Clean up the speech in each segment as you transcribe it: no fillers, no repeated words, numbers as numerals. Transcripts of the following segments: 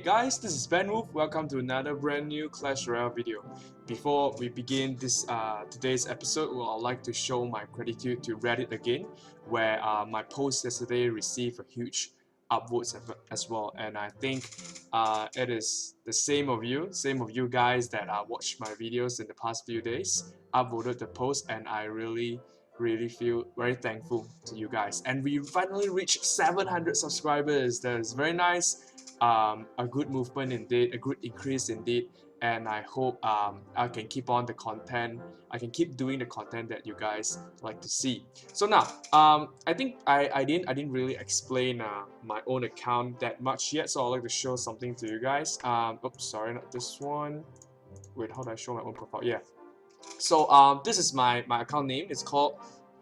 guys, this is BenWolf. Welcome to another brand new Clash Royale video. Before we begin this today's episode, well, I'd like to show my gratitude to Reddit again, where my post yesterday received a huge upvotes as well, and I think it is the same of you guys that watched my videos in the past few days, upvoted the post, and I really feel very thankful to you guys. And we finally reached 700 subscribers. That's very nice. A good movement indeed, a good increase indeed, and I hope I can keep on the content. I can keep doing the content that you guys like to see. So now, I think I didn't really explain my own account that much yet, so I'd like to show something to you guys. Oops, sorry, not this one. Wait, how do I show my own profile? Yeah. So this is my account name. It's called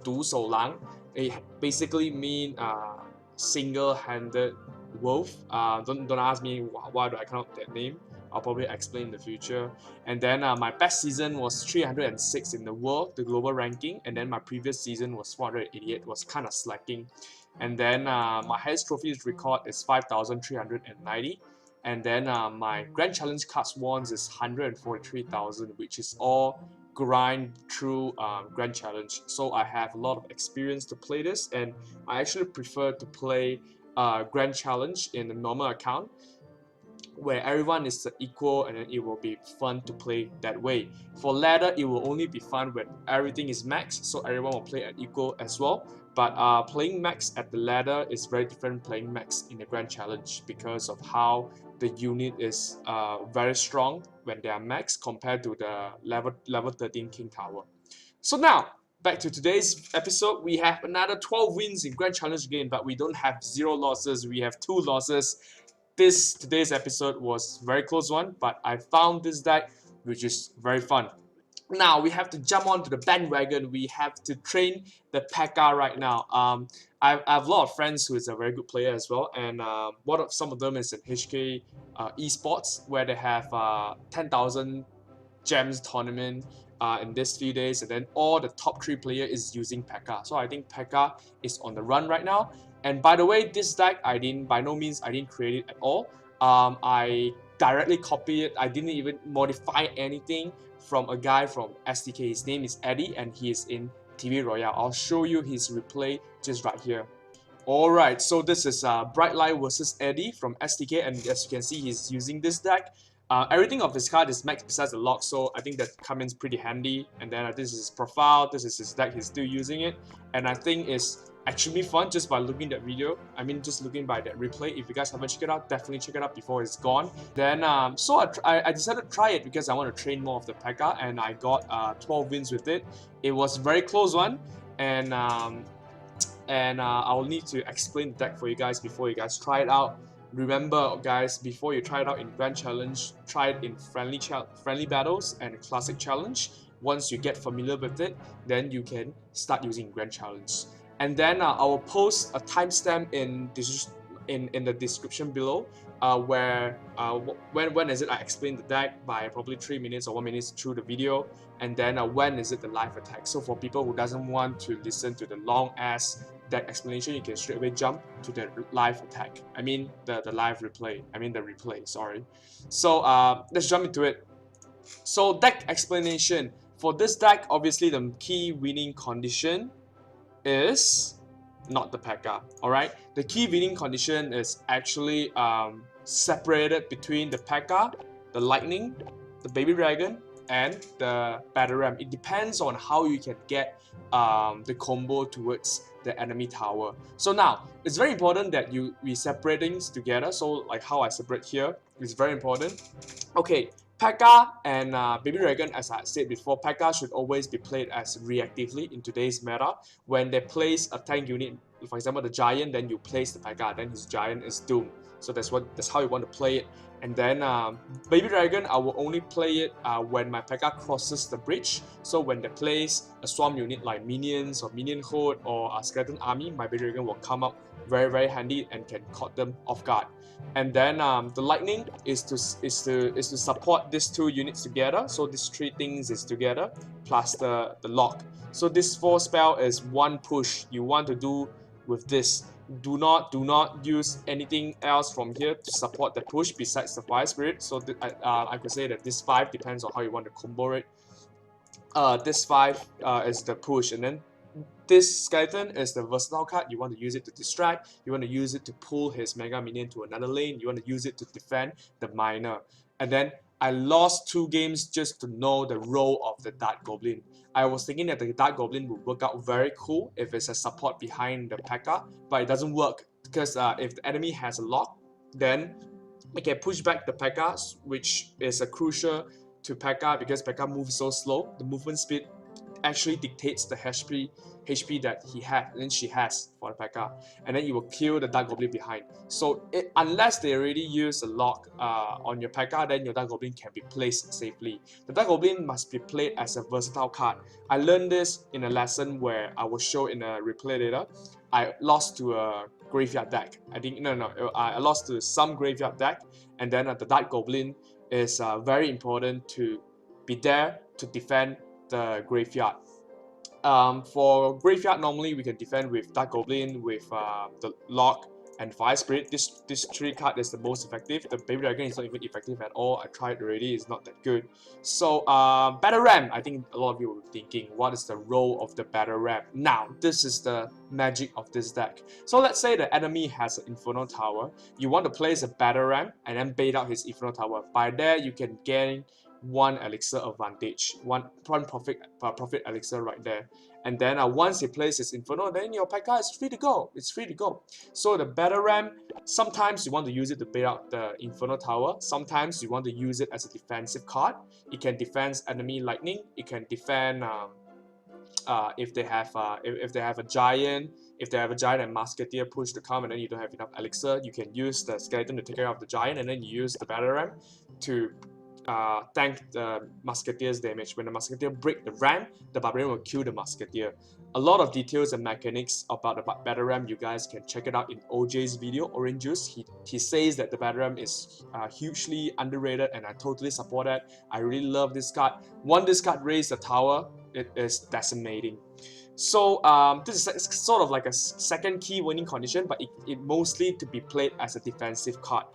Du Shou Lang. It basically means single-handed wolf. Don't ask me why do I come up with that name. I'll probably explain in the future. And then my best season was 306 in the world, the global ranking. And then my previous season was 488, was kind of slacking. And then my highest trophies record is 5,390. And then my Grand Challenge cards won is 143,000, which is all grind through Grand Challenge. So I have a lot of experience to play this, and I actually prefer to play Grand Challenge in a normal account where everyone is equal, and then it will be fun to play that way. For ladder, it will only be fun when everything is max, so everyone will play at equal as well. But playing max at the ladder is very different playing max in the Grand Challenge because of how the unit is very strong when they are max compared to the level 13 King Tower. So now, back to today's episode. We have another 12 wins in Grand Challenge again, but we don't have 0 losses, we have 2 losses. Today's episode was a very close one, but I found this deck which is very fun. Now we have to jump onto the bandwagon. We have to train the PEKKA right now. I have a lot of friends who is a very good player as well, and some of them is in HK esports, where they have 10,000 gems tournament in these few days, and then all the top 3 player is using PEKKA. So I think PEKKA is on the run right now. And by the way, this deck by no means I didn't create it at all. I directly copied it. I didn't even modify anything from a guy from SDK. His name is Eddie, and he is in TV Royale. I'll show you his replay just right here. Alright, so this is Bright Light versus Eddie from SDK, and as you can see, he's using this deck. Everything of his card is max besides the lock, so I think that comes in pretty handy. And then this is his profile, this is his deck, he's still using it. And I think it's actually fun just by looking at that video. I mean, just looking by that replay. If you guys haven't checked it out, definitely check it out before it's gone. Then, so I decided to try it because I want to train more of the PEKKA, and I got 12 wins with it. It was a very close one, and I will need to explain the deck for you guys before you guys try it out. Remember, guys, before you try it out in Grand Challenge, try it in friendly battles and Classic Challenge. Once you get familiar with it, then you can start using Grand Challenge. And then I will post a timestamp in the description below, where when is it I explain the deck by probably 3 minutes or 1 minute through the video, and then when is it the live attack. So for people who doesn't want to listen to the long ass deck explanation, you can straight away jump to the live attack. I mean the live replay. I mean the replay. Sorry. So let's jump into it. So deck explanation for this deck. Obviously, the key winning condition is not the PEKKA. Alright, the key winning condition is actually separated between the PEKKA, the Lightning, the Baby Dragon, and the Battle Ram. It depends on how you can get the combo towards the enemy tower. So now it's very important that we separate things together. So like how I separate here is very important. Okay, PEKKA and Baby Dragon, as I said before, PEKKA should always be played as reactively in today's meta. When they place a tank unit, for example the Giant, then you place the PEKKA, then his Giant is doomed. So that's how you want to play it. And then Baby Dragon, I will only play it when my PEKKA crosses the bridge. So when they place a swarm unit like minions or minion horde or a skeleton army, my Baby Dragon will come up very handy and can caught them off guard. And then the Lightning is to support these 2 units together. So these 3 things is together plus the lock. So this 4 spell is 1 push. You want to do with this. Do not use anything else from here to support the push besides the Fire Spirit. So I could say that this 5 depends on how you want to combo it. This 5 is the push, and then this skeleton is the versatile card. You want to use it to distract, you want to use it to pull his mega minion to another lane, you want to use it to defend the miner. And then I lost 2 games just to know the role of the Dark Goblin. I was thinking that the Dark Goblin would work out very cool if it's a support behind the P.E.K.K.A, but it doesn't work because if the enemy has a lock, then it can push back the P.E.K.K.A, which is a crucial to P.E.K.K.A because P.E.K.K.A moves so slow. The movement speed actually dictates the HP that he had and she has for the P.E.K.K.A, and then you will kill the Dark Goblin behind. So unless they already use a lock on your P.E.K.K.A, then your Dark Goblin can be placed safely. The Dark Goblin must be played as a versatile card. I learned this in a lesson where I will show in a replay later. I lost to a graveyard deck. I lost to some graveyard deck, and then the Dark Goblin is very important to be there to defend the graveyard. For graveyard, normally we can defend with Dark Goblin, with the Lock, and Fire Spirit. This 3 card is the most effective. The Baby Dragon is not even effective at all. I tried already, it's not that good. So Battle Ram, I think a lot of you will be thinking, what is the role of the Battle Ram? Now, this is the magic of this deck. So let's say the enemy has an Inferno Tower. You want to place a Battle Ram and then bait out his Inferno Tower. By there, you can gain 1 elixir advantage, one profit elixir right there. And then once he plays his Inferno, then your P.E.K.K.A is free to go. It's free to go. So the Battle Ram, sometimes you want to use it to bait out the Inferno Tower. Sometimes you want to use it as a defensive card. It can defend enemy lightning. It can defend if they have a giant. If they have a giant and Musketeer push to come and then you don't have enough elixir, you can use the skeleton to take care of the giant, and then you use the Battle Ram to tank the Musketeer's damage. When the Musketeer break the ram, the Barbarian will kill the Musketeer. A lot of details and mechanics about the Battle Ram, you guys can check it out in OJ's video, Orange Juice. He says that the Battle Ram is hugely underrated, and I totally support that. I really love this card. Once this card raise the tower, it is decimating. So this is sort of like a second key winning condition, but it mostly to be played as a defensive card.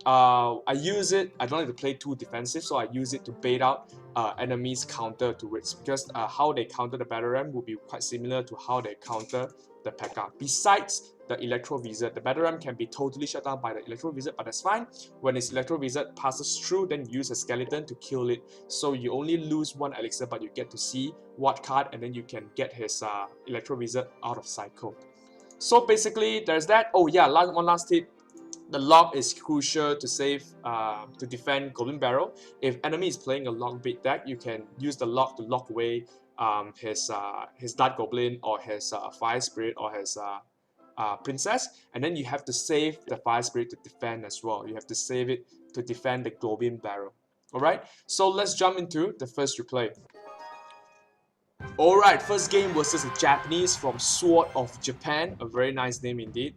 I use it, I don't like to play too defensive, so I use it to bait out enemies' counter to it, because how they counter the Battle Ram will be quite similar to how they counter the P.E.K.K.A. Besides the Electro Wizard, the Battle Ram can be totally shut down by the Electro Wizard, but that's fine. When his Electro Wizard passes through, then use a skeleton to kill it. So you only lose 1 elixir, but you get to see what card, and then you can get his Electro Wizard out of cycle. So basically, there's that. Oh yeah, one last tip. The lock is crucial to save, to defend Goblin Barrel. If enemy is playing a lock bait deck, you can use the lock to lock away his Dark Goblin or his Fire Spirit or his Princess, and then you have to save the Fire Spirit to defend as well. You have to save it to defend the Goblin Barrel. Alright, so let's jump into the first replay. Alright, first game versus a Japanese from Sword of Japan, a very nice name indeed.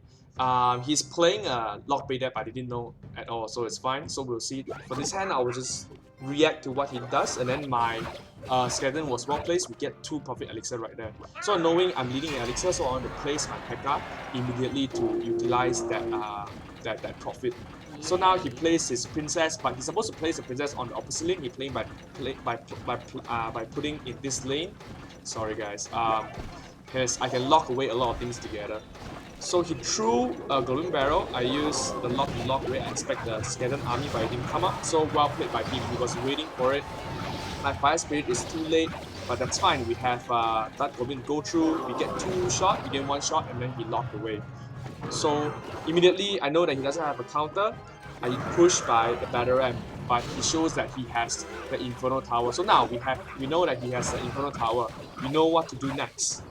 He's playing a lock bait deck, I didn't know at all, so it's fine. So we'll see. For this hand, I will just react to what he does, and then my skeleton was well placed. We get 2 profit elixir right there. So knowing I'm leading an elixir, so I want to place my P.E.K.K.A immediately to utilize that profit. So now he plays his princess, but he's supposed to place the princess on the opposite lane. He's playing by putting in this lane. Sorry guys. I can lock away a lot of things together. So he threw a Golden Barrel. I used the lock to lock away. I expect the skeleton army, but it didn't come up. So well played by him. He was waiting for it. My Fire Spirit is too late, but that's fine. We have that Goblin go through. We get 2 shots, we get 1 shot, and then he locked away. So immediately, I know that he doesn't have a counter. I push by the Battle Ram, but he shows that he has the Inferno Tower. So now we know that he has the Inferno Tower. We know what to do next.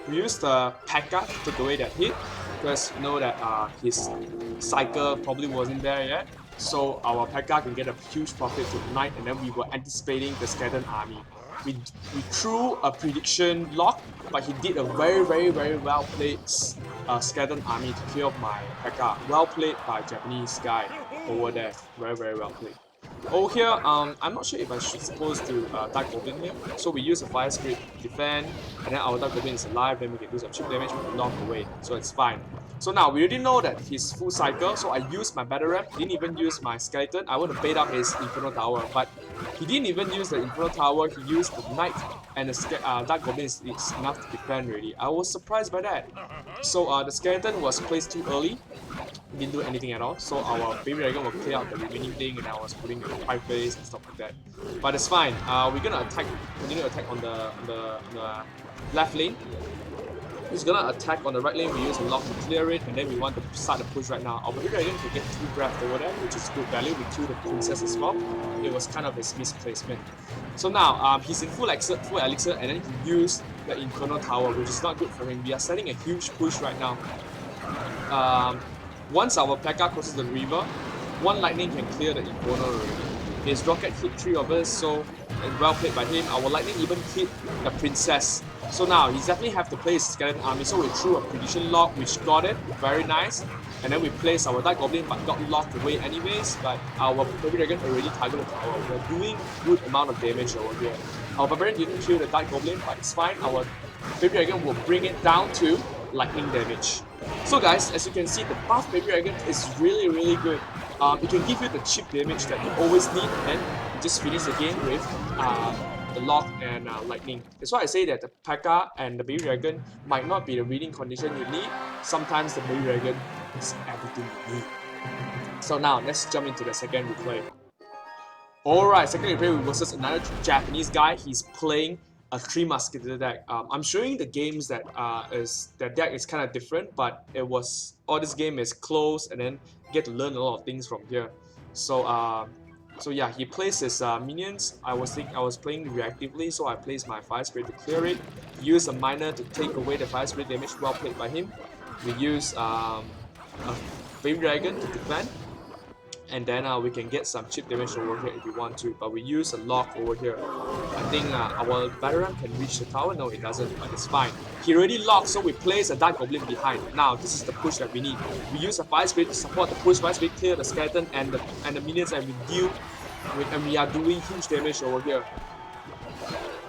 We use the P.E.K.K.A to take away that hit, because we know that his cycle probably wasn't there yet. So our P.E.K.K.A can get a huge profit to Knight, and then we were anticipating the skeleton army. We threw a prediction lock, but he did a very well played skeleton army to kill off my P.E.K.K.A. Well played by Japanese guy over there. Very well played. Oh, here, I'm not sure if I should supposed to Dark Goblin here. So we use a Fire Spirit to defend, and then our Dark Goblin is alive, then we can do some chip damage, but lock away, so it's fine. So now, we already know that he's full cycle, so I used my Battle Ram, didn't even use my Skeleton. I want to bait up his Inferno Tower, but he didn't even use the Inferno Tower, he used the Knight, and the Dark Goblin is enough to defend already. I was surprised by that. So the Skeleton was placed too early, didn't do anything at all. So our Baby Dragon will clear out the remaining thing, and I was putting the fireplace and stuff like that. But it's fine. We're gonna continue to attack on the left lane. He's gonna attack on the right lane. We use a lock to clear it, and then we want to start the push right now. Our Baby Dragon can get 2 breath over there, which is good value. We kill the princess as well. It was kind of his misplacement. So now he's in full elixir, and then he used the Inferno Tower, which is not good for him. We are setting a huge push right now. Once our PEKKA crosses the river, 1 lightning can clear the Inferno already. His rocket hit 3 of us, so and well played by him. Our lightning even hit the princess. So now he's definitely have to play his skeleton army. So we threw a prediction lock, which got it, very nice. And then we placed our Dark Goblin, but got locked away anyways. But our Baby Dragon already targeted the tower. We're doing good amount of damage over here. Our Barbarian didn't kill the Dark Goblin, but it's fine. Our Baby Dragon will bring it down to lightning damage. So guys, as you can see, the buff Baby Dragon is really good. It can give you the chip damage that you always need, and you just finish the game with the lock and lightning. That's why I say that the PEKKA and the Baby Dragon might not be the winning condition you need. Sometimes the Baby Dragon is everything you need. So now, let's jump into the second replay. Alright, second replay versus another Japanese guy. He's playing a 3 Musketeer deck. I'm showing the games that the deck is kind of different, but all this game is close, and then you get to learn a lot of things from here. So yeah, he plays his minions. I was playing reactively, so I placed my Fire Spirit to clear it. He used a Miner to take away the Fire Spirit damage. Well played by him. We use a Baby Dragon to defend. And then we can get some chip damage over here if we want to, but we use a lock over here. I think our Battle Ram can reach the tower. No, it doesn't, but it's fine. He already locked, so we place a Dark Goblin behind. Now, this is the push that we need. We use a Fire Spirit to support the push. Fire Spirit clear the skeleton and the minions, and we are doing huge damage over here.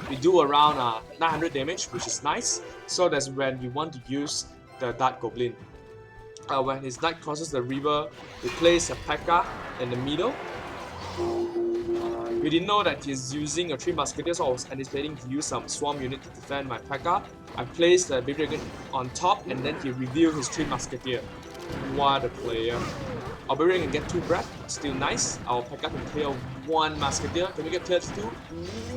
We do around 900 damage, which is nice. So that's when we want to use the Dark Goblin. When his knight crosses the river, we place a PEKKA in the middle. We didn't know that he's using a 3 Musketeers, so I was anticipating to use some Swarm unit to defend my PEKKA. I placed the Baby Dragon on top, and then he revealed his 3 Musketeer. What a player. Our Baby Dragon can get 2 breath, still nice. Our PEKKA can clear 1 Musketeer. Can we get cleared 2?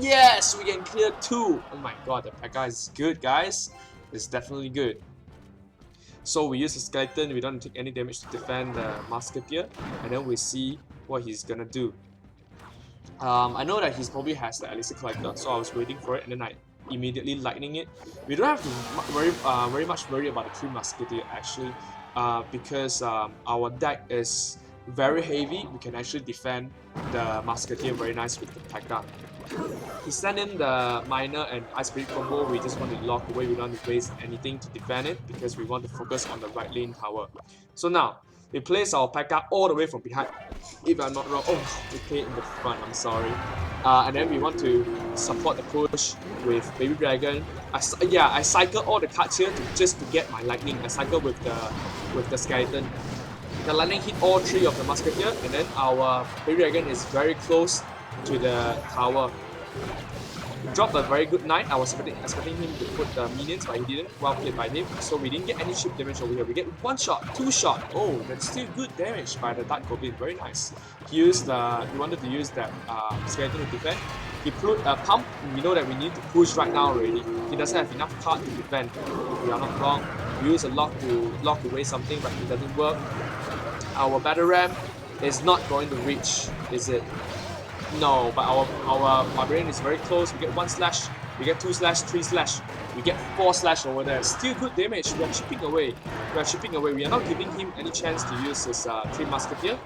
Yes, we can clear 2! Oh my god, the PEKKA is good, guys. It's definitely good. So we use the skeleton, we don't take any damage to defend the Musketeer, and then we see what he's gonna do. I know that he probably has the Elixir Collector, so I was waiting for it, and then I immediately lightning it. We don't have to very much worry about the 3 Musketeer actually, because our deck is very heavy. We can actually defend the Musketeer very nice with the PEKKA. He sent in the Miner and Ice Spirit combo. We just want to lock away. We don't want to waste anything to defend it because we want to focus on the right lane tower. So now, we place our PEKKA all the way from behind. If I'm not wrong, oh, okay, in the front, I'm sorry. And then we want to support the push with Baby Dragon. I cycle all the cards here just to get my lightning. I cycle with the skeleton. The lightning hit all 3 of the Musketeer, and then our Baby Dragon is very close to the tower. He dropped a very good knight. I was expecting him to put the minions, but he didn't. Well played by him. So we didn't get any chip damage over here. We get 1 shot, 2 shot. Oh, that's still good damage by the Dark Goblin. Very nice. He wanted to use that skeleton to defend. He put a pump. We know that we need to push right now already. He doesn't have enough card to defend. If we are not wrong. We use a lock to lock away something, but it doesn't work. Our Battle Ram is not going to reach, is it? No, but our Barbarian is very close. We get 1 slash, we get 2 slash, 3 slash, we get 4 slash over there. Still good damage. We are chipping away. We are not giving him any chance to use his 3 Musketeer.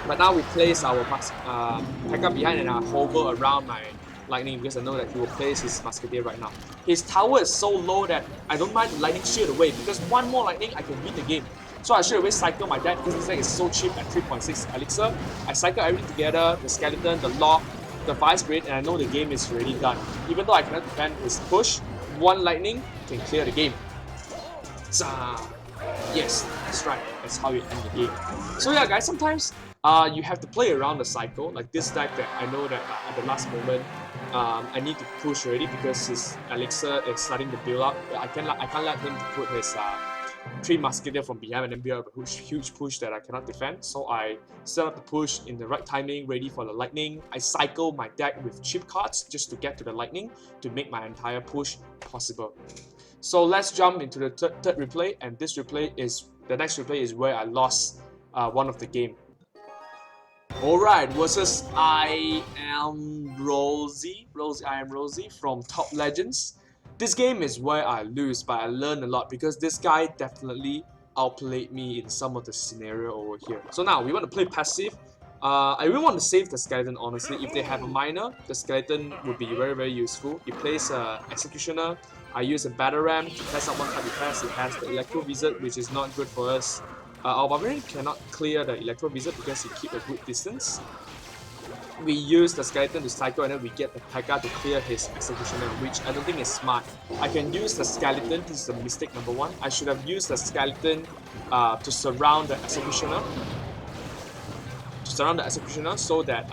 But now we place our PEKKA behind, and I hover around my lightning because I know that he will place his Musketeer right now. His tower is so low that I don't mind the lightning shield away because 1 more lightning I can beat the game. So I straight away cycle my deck because this deck is so cheap at 3.6 elixir. I cycle everything together, the skeleton, the lock, the Vice Spirit, and I know the game is already done. Even though I cannot defend his push, one lightning can clear the game. Yes, that's right. That's how you end the game. So yeah, guys, sometimes you have to play around the cycle. Like this deck that I know that at the last moment I need to push already because his elixir is starting to build up. I can't let him to put his 3 musketeer from behind and then build up a huge push that I cannot defend. So I set up the push in the right timing, ready for the lightning. I cycle my deck with chip cards just to get to the lightning to make my entire push possible. So let's jump into the third replay, and this replay is the next replay is where I lost one of the game. Alright, versus I am Rosie from Top Legends. This game is where I lose, but I learn a lot because this guy definitely outplayed me in some of the scenario over here. So now we want to play passive. I really want to save the skeleton, honestly. If they have a miner, the skeleton would be very useful. He plays executioner. I use a battle ram to test out one card he has. It has the electro wizard, which is not good for us. Our barbarian cannot clear the electro wizard because he keeps a good distance. We use the skeleton to cycle and then we get the P.E.K.K.A to clear his executioner, which I don't think is smart. I can use the skeleton, this is the mistake number 1. I should have used the skeleton to surround the executioner. So that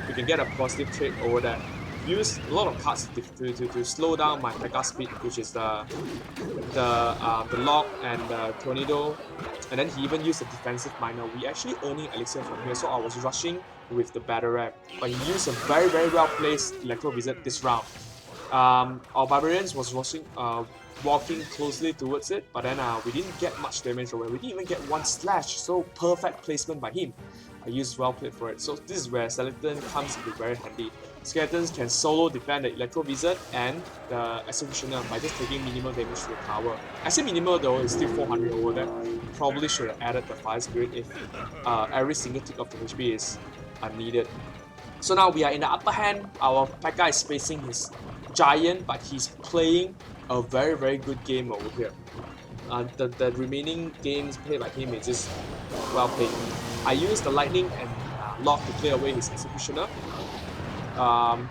we can get a positive trade over that. Use a lot of cards to slow down my P.E.K.K.A speed, which is the lock and the tornado. And then he even used a defensive miner. We actually earning elixir from here, so I was rushing with the battle ram. But he used a very well placed electro wizard this round. Our barbarians was rushing, walking closely towards it, but then we didn't get much damage over. We didn't even get 1 slash, so perfect placement by him. I used well played for it. So this is where skeleton comes into very handy. Skeletons can solo defend the electro wizard and the executioner by just taking minimal damage to the tower. I say minimal though, it's still 400 over there. Probably should have added the Fire Spirit if every single tick of the HP is needed. So now we are in the upper hand. Our P.E.K.K.A is facing his giant, but he's playing a very good game over here. The remaining games played by him is just well played. I used the lightning and lock to clear away his executioner.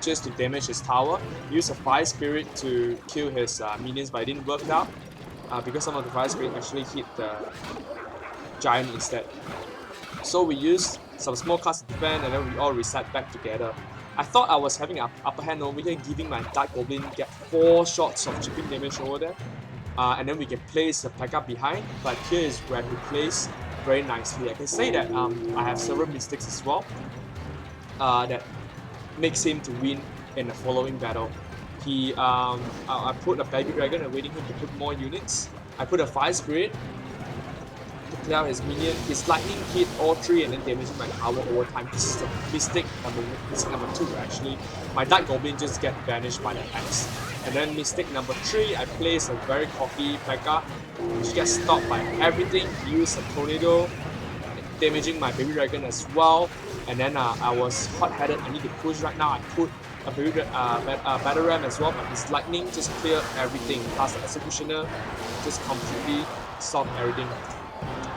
Just to damage his tower. Use a Fire Spirit to kill his minions, but it didn't work out because some of the Fire Spirit actually hit the giant instead. So we used some small cards to defend and then we all reset back together. I thought I was having an upper hand over here, giving my Dark Goblin get 4 shots of chipping damage over there. And then we can place the P.E.K.K.A behind, but here is where he plays very nicely. I can say that I have several mistakes as well that makes him to win in the following battle. I put a Baby Dragon and waiting him to put more units. I put a Fire Spirit to clear out his minion. His lightning hit all 3 and then damaging my tower over time. This is the mistake number 2 actually. My Dark Goblin just get banished by the axe. And then mistake number 3, I place a very cocky P.E.K.K.A which gets stopped by everything. Use a tornado, damaging my Baby Dragon as well. And then I was hot-headed, I need to push right now. I put a battle ram as well, but his lightning just cleared everything. Plus the executioner just completely solved everything.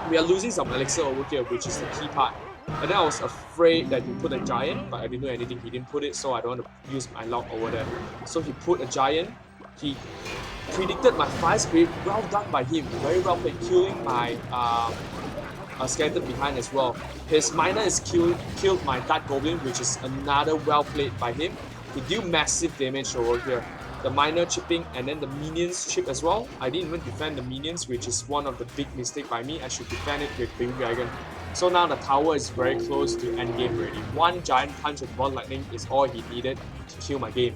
We are losing some elixir over here, which is the key part. And then I was afraid that he put a giant, but I didn't know anything. He didn't put it, so I don't want to use my lock over there. So he put a giant. He predicted my Fire Spirit. Well done by him. Very well played, killing my skeleton behind as well. His miner is killed my Dark Goblin, which is another well played by him. He deal massive damage over here. The miner chipping and then the minions chip as well. I didn't even defend the minions, which is one of the big mistake by me. I should defend it with Baby Dragon. So now the tower is very close to endgame already. 1 giant punch and 1 lightning is all he needed to kill my game.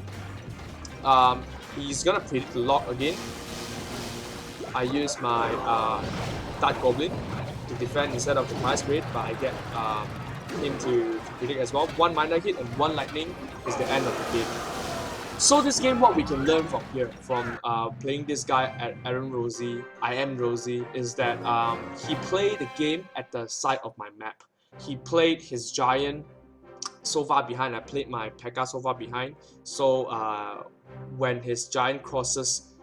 He's gonna predict the lock again. I use my Dark Goblin to defend instead of the Fire Spirit, but I get him to predict as well. 1 minor hit and 1 lightning is the end of the game. So this game, what we can learn from here, from playing this guy at I am Rosie, is that he played the game at the side of my map. He played his giant so far behind. I played my P.E.K.K.A so far behind. So when his giant crosses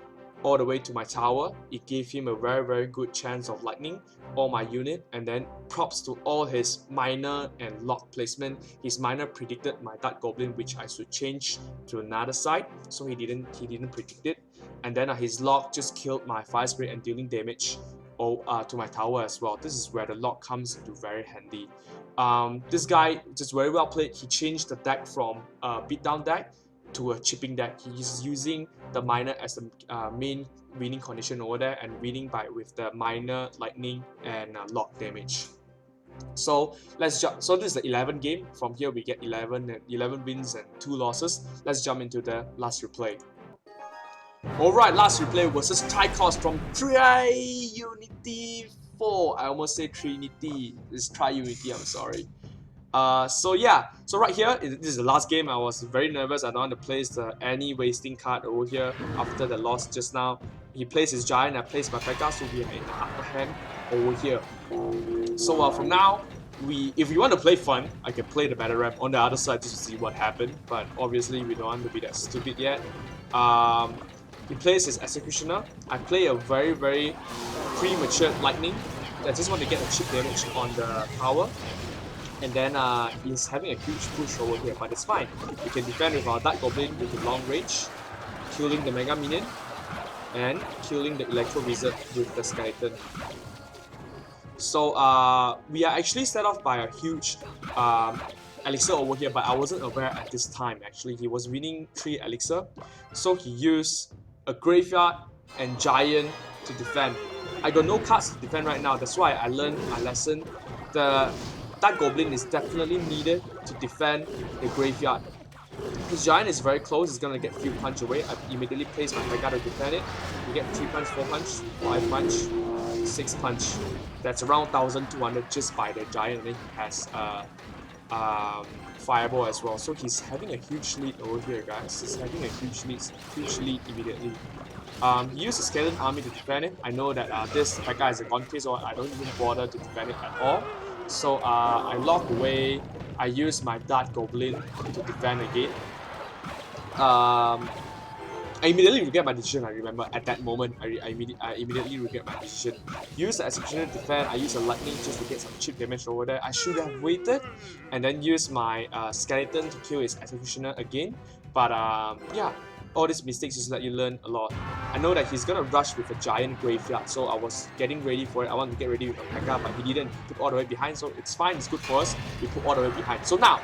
all the way to my tower. It gave him a very good chance of lightning all my unit, and then props to all his miner and lock placement. His miner predicted my Dark Goblin, which I should change to another side, so he didn't predict it. And then his lock just killed my Fire Spirit and dealing damage to my tower as well. This is where the lock comes into very handy. This guy just very well played. He changed the deck from a beatdown deck to a chipping deck. He's using the miner as the main winning condition over there, and winning with the miner, lightning, and lock damage. So let's jump. So this is the 11 game. From here we get 11 wins and 2 losses. Let's jump into the last replay. Alright, last replay versus Tri-Cost from Tri-Unity 4. I almost say Trinity. It's Tri-Unity, I'm sorry. So yeah, so right here, this is the last game. I was very nervous. I don't want to place any wasting card over here after the loss just now. He plays his Giant, I place my PEKKA, so we are in the upper hand over here. So from now, if we want to play fun, I can play the Battle Ram on the other side just to see what happened. But obviously, we don't want to be that stupid yet. He plays his Executioner. I play a very premature Lightning. I just want to get a chip damage on the tower. And then he's having a huge push over here, but it's fine. We can defend with our Dark Goblin with the long range, killing the Mega Minion, and killing the Electro Wizard with the Skeleton. So we are actually set off by a huge Elixir over here, but I wasn't aware at this time actually. He was winning 3 Elixir, so he used a Graveyard and Giant to defend. I got no cards to defend right now, that's why I learned my lesson. The Dark Goblin is definitely needed to defend the Graveyard. His Giant is very close, he's gonna get few punch away. I immediately place my PEKKA to defend it. You get 3 punch, 4 punch, 5 punch, 6 punch. That's around 1200 just by the Giant, and then he has Fireball as well. So he's having a huge lead over here, guys. He's having a huge lead immediately. He used a Skeleton Army to defend it. I know that this PEKKA is a gone case, so I don't even bother to defend it at all. So I lock away. I use my Dark Goblin to defend again. I immediately regret my decision. I remember at that moment, I immediately regret my decision. Use the Executioner to defend. I use a Lightning just to get some chip damage over there. I should have waited and then use my Skeleton to kill his Executioner again. But yeah, all these mistakes just let you learn a lot. I know that he's gonna rush with a Giant Graveyard, so I was getting ready for it. I want to get ready with a PEKKA, but he didn't. He took all the way behind, so it's fine. It's good for us. We put all the way behind. So now,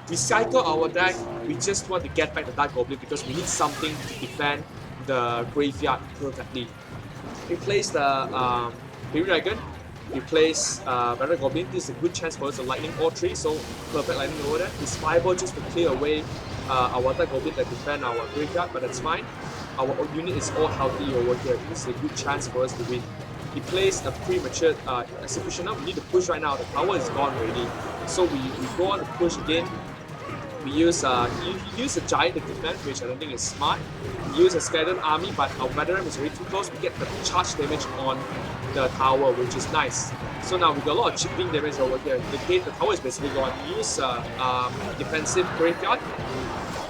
we cycle our deck. We just want to get back the Dark Goblin because we need something to defend the Graveyard perfectly. We place the Baby Dragon. We place Battle Goblin. This is a good chance for us to Lightning all 3, so perfect Lightning over there. His Fireball just to clear away our Dark Goblin that defend our Graveyard, but that's fine. Our unit is all healthy over here. This is a good chance for us to win. He plays a premature Executioner. We need to push right now. The power is gone already. So we go on to push again. We use he used a Giant to defend, which I don't think is smart. We use a Skeleton Army, but our Battle Ram is already too close. We get the charge damage on the tower, which is nice. So now we got a lot of chipping damage over here. The tower is basically gone. We use defensive Graveyard,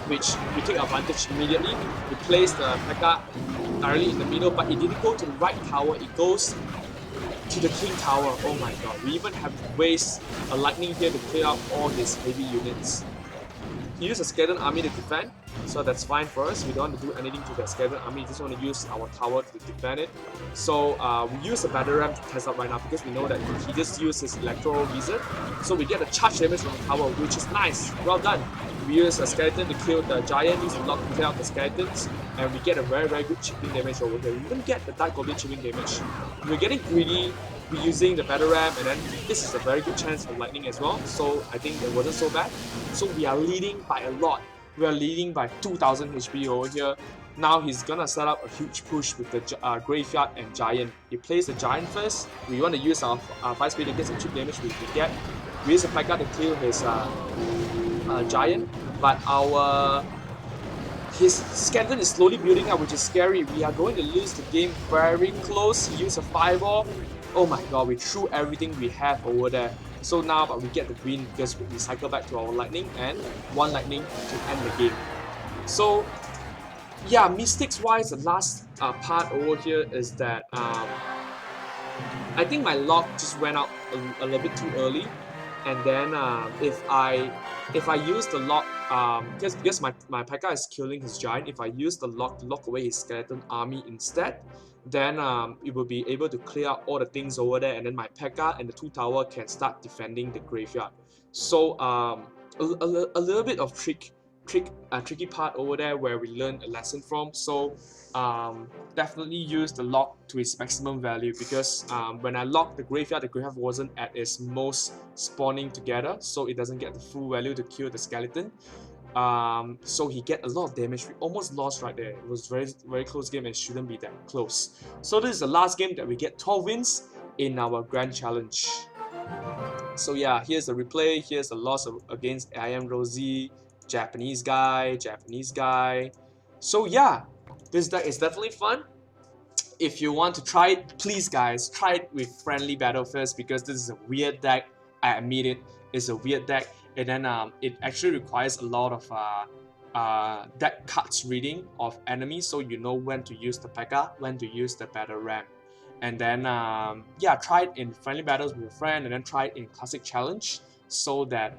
which we take advantage immediately. We place the PEKKA directly in the middle, but it didn't go to the right tower. It goes to the King Tower. Oh my god, we even have to waste a Lightning here to clear out all his heavy units. He used a Skeleton Army to defend, so that's fine for us. We don't want to do anything to that Skeleton Army, just want to use our tower to defend it. So we use the Battle Ram to test out right now because we know that he just used his Electro Wizard. So we get a charge damage from the tower, which is nice. Well done. We use a Skeleton to kill the Giant, use a lock to clear out the Skeletons, and we get a very good chipping damage over here. We even get the Dark Goblin chipping damage. We're getting greedy. We're using the Battle Ram, and then this is a very good chance for Lightning as well, so I think it wasn't so bad. So we are leading by a lot. We are leading by 2000 HP over here. Now he's gonna set up a huge push with the Graveyard and Giant. He plays the Giant first. We want to use our Fire Speed to get some chip damage which we get. We use a PEKKA to kill his Giant, but his Skeleton is slowly building up, which is scary. We are going to lose the game very close. He used a Fireball. Oh my god, we threw everything we have over there. So now but we get the win because we cycle back to our Lightning and 1 Lightning to end the game. So yeah, mistakes wise, the last part over here is that I think my lock just went out a little bit too early, and then if I use the lock because my P.E.K.K.A is killing his giant, if I use the lock to lock away his skeleton army instead, then it will be able to clear out all the things over there, and then my P.E.K.K.A and the 2 tower can start defending the graveyard. So a little bit of tricky part over there where we learned a lesson from. So definitely use the lock to its maximum value, because when I locked the graveyard wasn't at its most spawning together, so it doesn't get the full value to kill the skeleton. So he get a lot of damage. We almost lost right there. It was very close game and shouldn't be that close. So this is the last game that we get 12 wins in our grand challenge. So yeah, here's the replay. Here's the loss against I Am Rosie, Japanese guy. So yeah, this deck is definitely fun. If you want to try it, please guys, try it with friendly battle first, because this is a weird deck. I admit it, it's a weird deck, and then it actually requires a lot of deck cards reading of enemies, so you know when to use the P.E.K.K.A, when to use the battle ram. And then yeah, try it in friendly battles with a friend, and then try it in classic challenge, so that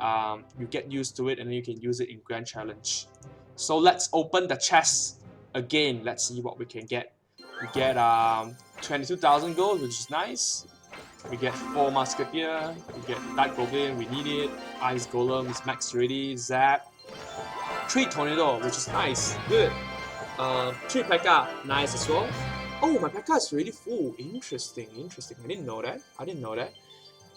you get used to it, and then you can use it in grand challenge. So let's open the chest again. Let's see what we can get. We get 22,000 gold, which is nice. We get 4 Musketeer. We get Dark Goblin, we need it. Ice Golem is max ready. Zap. 3 Tornado, which is nice. Good. 3 P.E.K.K.A, nice as well. Oh, my P.E.K.K.A is really full. Interesting. I didn't know that.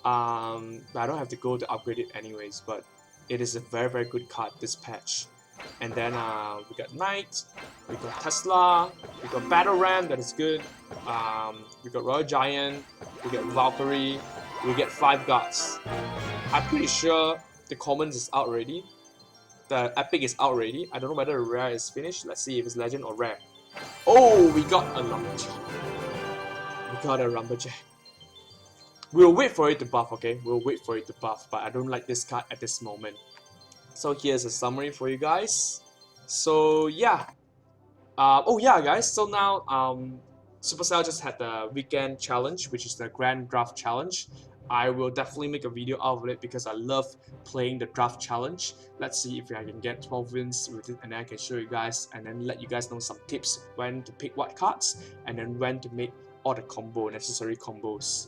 But I don't have to go to upgrade it anyways. But it is a very good card this patch. And then we got Knight, we got Tesla, we got Battle Ram, that is good. We got Royal Giant, we got Valkyrie, we get 5 Gods. I'm pretty sure the commons is out already. The epic is out already. I don't know whether the rare is finished. Let's see if it's legend or rare. Oh, we got a Lumberjack. We'll wait for it to buff, okay? We'll wait for it to buff, but I don't like this card at this moment. So here's a summary for you guys. So yeah. Oh yeah, guys. So now Supercell just had the weekend challenge, which is the grand draft challenge. I will definitely make a video out of it because I love playing the draft challenge. Let's see if I can get 12 wins with it, and then I can show you guys and then let you guys know some tips when to pick what cards and then when to make all the necessary combos.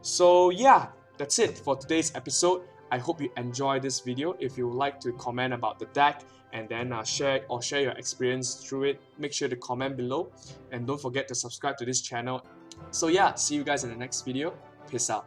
So yeah, that's it for today's episode. I hope you enjoyed this video. If you would like to comment about the deck and then share your experience through it, make sure to comment below, and don't forget to subscribe to this channel. So yeah, see you guys in the next video. Peace out.